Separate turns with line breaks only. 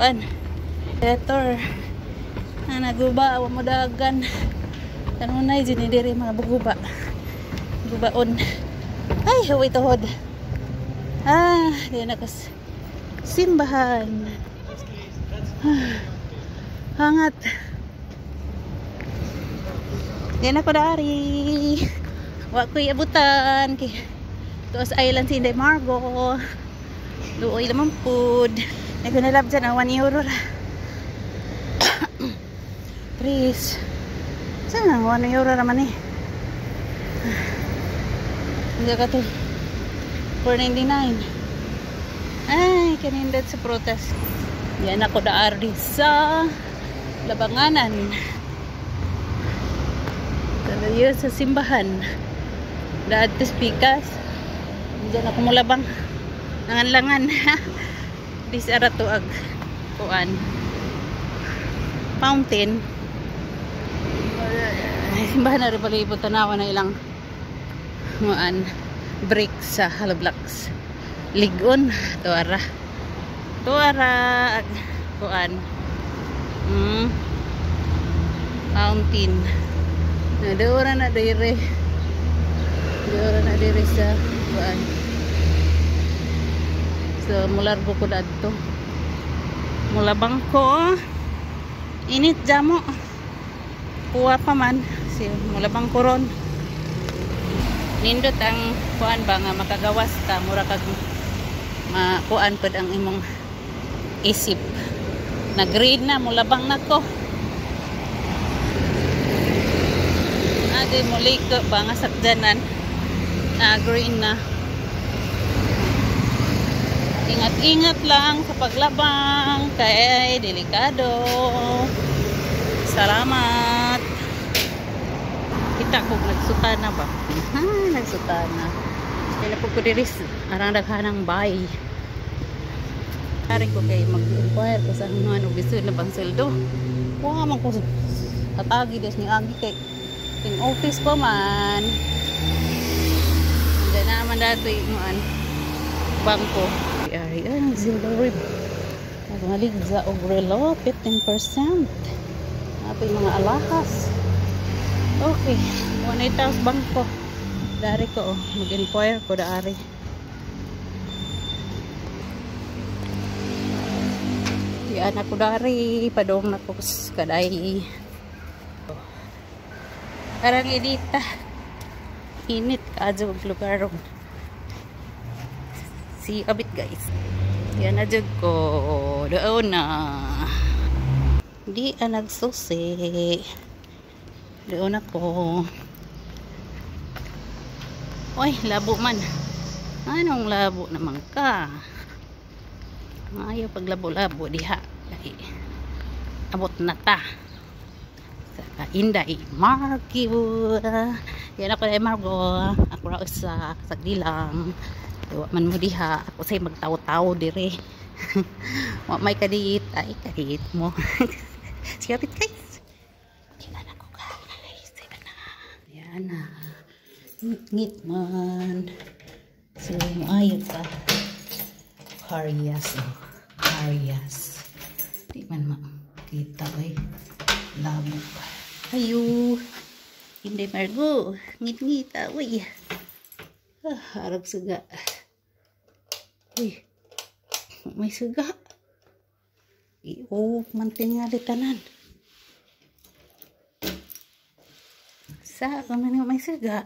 kuan. Letter. Naguba wa mo dagan. Kanunay diri diri mga buguba. Gubaon. Ay, huwag tuhod. Di na kas simbahan. Hangat. Di na ko dari. Wa ko iabutan kay tuos island si Inday Margo. Luoy lamang food. Ay ko nalab dyan ang 1 euro ra. Please. Saan ang 1 euro naman eh? Hindi ka to. 4.99. Ay, kanindad sa protest. Yan ako daari sa Labanganan. Talayo sa simbahan. Daad to Pikas. Diyan ako mulabang. Nanganlangan. Dis ara tuag. Kuan. Fountain. Simbahan na rin pala ibang tanawa na ilang break sa hollow blocks. Ligon. Tuara kuan. Fountain. Doora na dire sa kuan. So mulargo ko dadto. Mulabang ko. Init jamo. Kuha pa man. Si mulabang ko ron. Nindot ang kuan ba nga makagawas ta mura kag makuan pud ang imong isip. Nag-green na mulabang nako. Adi muli ko ba nga sakdanan. Green na. Ingat-ingat lang sa paglabang kay delikado. Salamat. Kita ko nagsutana ba? Nagsutana. Kaya po ko diris arang daghanang bay. Ari ko kay mag-inquire ko sa ano bisun na bang seldo. Wa man ko atagi des ni agi kay ting office pa man. Diyan naman dato yung bangko. Ari silver rib. Nagmaligza og relo 15%. Ato yung mga alahas. Okay, 1,800 bangko. Dari ko, mag-inquire ko dari. Yan ako dari, padong na ko kaday. Karang edita. Init kaadyo ang lugar. Si abit guys. Yan na jud ko. Doon na. Di nagsusi. Doon ako. Oy, labo man. Anong labo naman ka? Ayaw pag labo-labo diha. Abot na ta. Sa Inday Margo. Yan ako na Margo. Ako ra sa sagdilang. Wa man mo diha. Ako say magtaw-taw dire. Wa may kadit. Ay, kadit mo. Siyapit guys. Na ngit man so ayun pa Karias di man makita labo pa ayo hindi Margo ngit-ngita harap suga may suga mantin nga tanan sa kung may suga.